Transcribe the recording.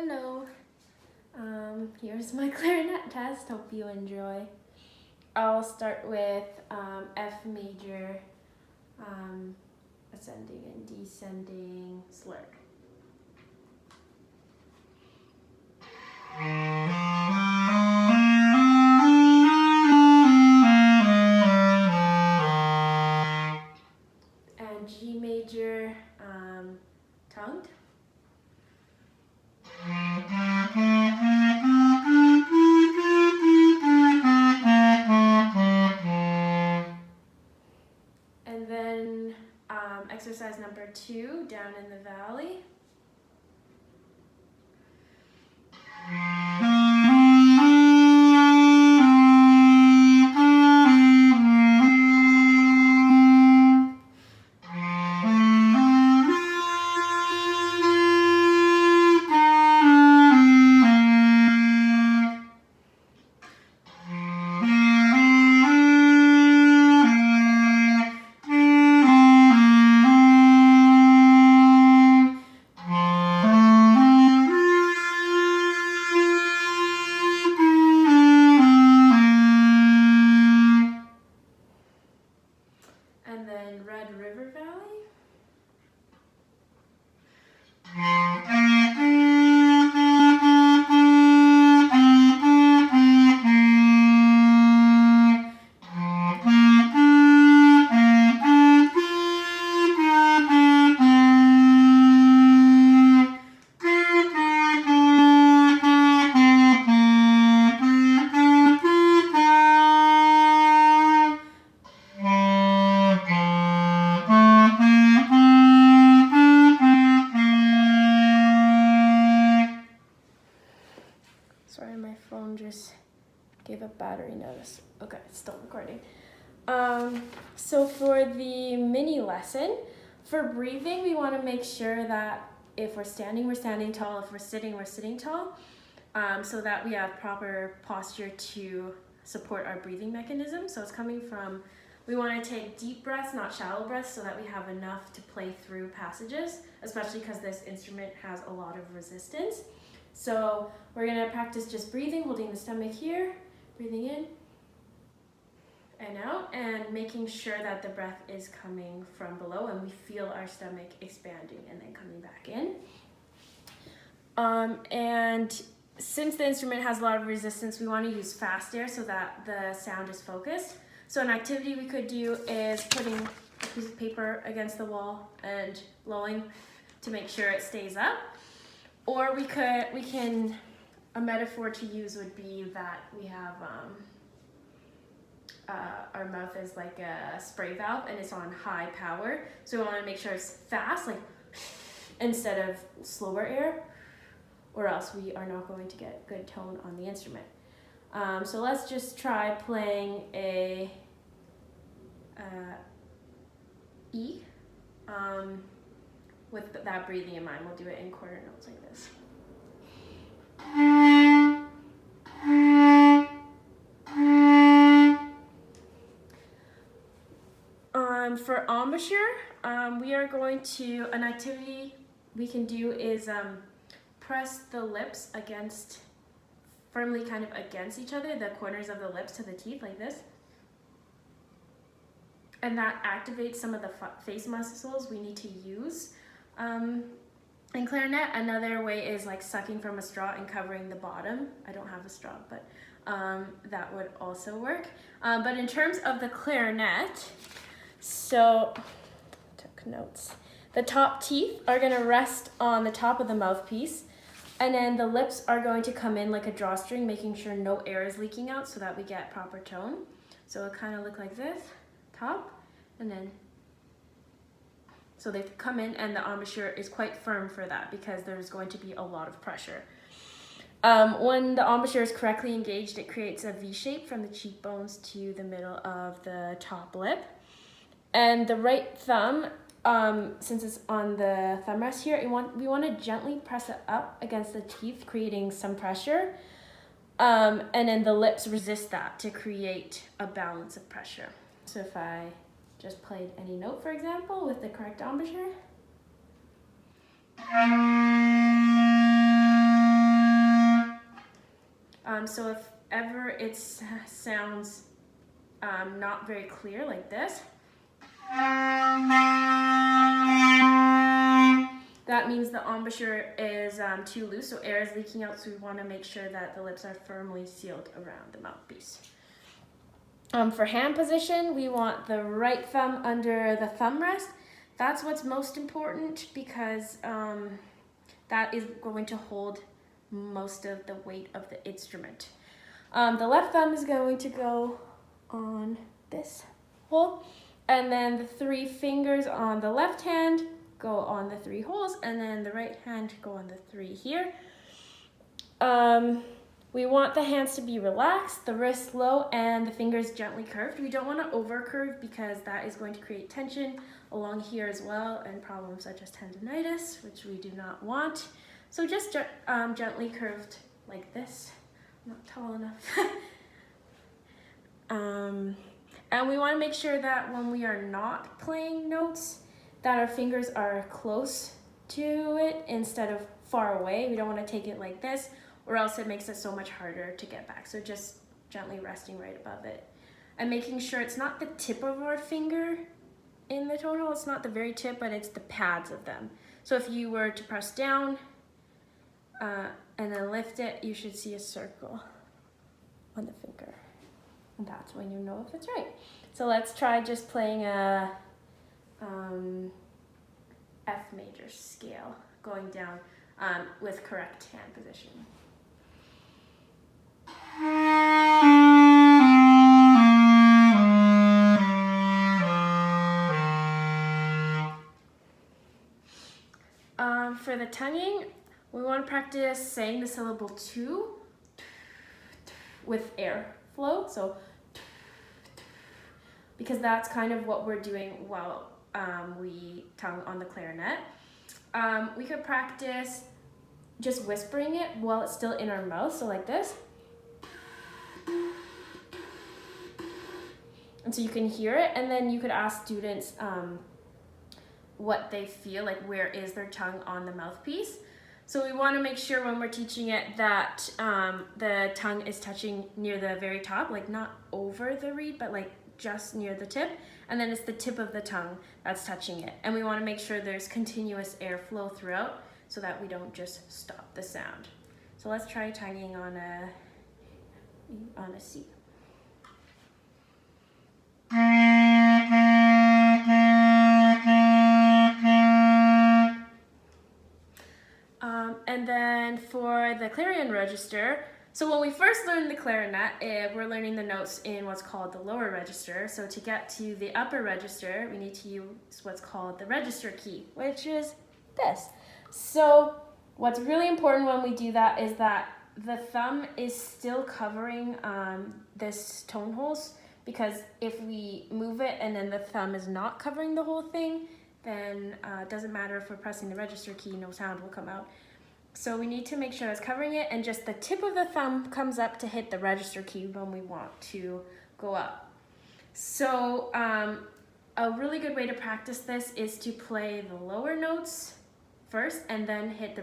Hello, here's my clarinet test, hope you enjoy. I'll start with F major, ascending and descending slur. And G major, tongued. And then exercise number 2, down in the valley. And then Red River Valley. Sorry, my phone just gave a battery notice. Okay, it's still recording. So for the mini lesson, for breathing, we want to make sure that if we're standing tall. If we're sitting tall, so that we have proper posture to support our breathing mechanism. So it's coming from, we want to take deep breaths, not shallow breaths, so that we have enough to play through passages, especially because this instrument has a lot of resistance. So we're going to practice just breathing, holding the stomach here, breathing in and out, and making sure that the breath is coming from below and we feel our stomach expanding and then coming back in. And since the instrument has a lot of resistance, we want to use fast air so that the sound is focused. So an activity we could do is putting a piece of paper against the wall and blowing to make sure it stays up. Or a metaphor to use would be that we have our mouth is like a spray valve and it's on high power. So we want to make sure it's fast, like instead of slower air, or else we are not going to get good tone on the instrument. So let's just try playing a E with that breathing in mind. We'll do it in quarter notes like this. For embouchure, we are going to, an activity we can do is press the lips firmly kind of against each other, the corners of the lips to the teeth like this. And that activates some of the face muscles we need to use. In clarinet, another way is like sucking from a straw and covering the bottom. I don't have a straw, but that would also work. But in terms of the clarinet, so took notes. The top teeth are going to rest on the top of the mouthpiece, and then the lips are going to come in like a drawstring, making sure no air is leaking out so that we get proper tone. So it'll kind of look like this, top, and then so they come in, and the embouchure is quite firm for that because there's going to be a lot of pressure. When the embouchure is correctly engaged, it creates a V shape from the cheekbones to the middle of the top lip. And the right thumb, since it's on the thumb rest here, we want to gently press it up against the teeth, creating some pressure. And then the lips resist that to create a balance of pressure. So if I just played any note, for example, with the correct embouchure. So if ever it sounds not very clear like this, that means the embouchure is too loose, so air is leaking out, so we want to make sure that the lips are firmly sealed around the mouthpiece. For hand position, we want the right thumb under the thumb rest. That's what's most important because that is going to hold most of the weight of the instrument. The left thumb is going to go on this hole, and then the 3 fingers on the left hand go on the 3 holes, and then the right hand go on the 3 here. We want the hands to be relaxed, the wrists low, and the fingers gently curved. We don't want to over curve because that is going to create tension along here as well, and problems such as tendonitis, which we do not want. So just gently curved like this. I'm not tall enough. And we want to make sure that when we are not playing notes, that our fingers are close to it instead of far away. We don't want to take it like this, or else it makes it so much harder to get back. So just gently resting right above it. And making sure it's not the tip of our finger in the tone hole, it's not the very tip, but it's the pads of them. So if you were to press down and then lift it, you should see a circle on the finger. And that's when you know if it's right. So let's try just playing a F major scale, going down with correct hand position. For the tonguing, we want to practice saying the syllable to with air flow. So, because that's kind of what we're doing while we tongue on the clarinet. We could practice just whispering it while it's still in our mouth, so like this. And so you can hear it, and then you could ask students what they feel, like where is their tongue on the mouthpiece. So we want to make sure when we're teaching it that the tongue is touching near the very top, like not over the reed, but like just near the tip, and then it's the tip of the tongue that's touching it. And we want to make sure there's continuous airflow throughout so that we don't just stop the sound. So let's try tonguing on a C. And then for the clarion register, so when we first learned the clarinet, we're learning the notes in what's called the lower register. So to get to the upper register, we need to use what's called the register key, which is this. So what's really important when we do that is that the thumb is still covering this tone holes, because if we move it and then the thumb is not covering the whole thing, then it doesn't matter if we're pressing the register key, no sound will come out. So we need to make sure it's covering it, and just the tip of the thumb comes up to hit the register key when we want to go up. So a really good way to practice this is to play the lower notes first and then hit the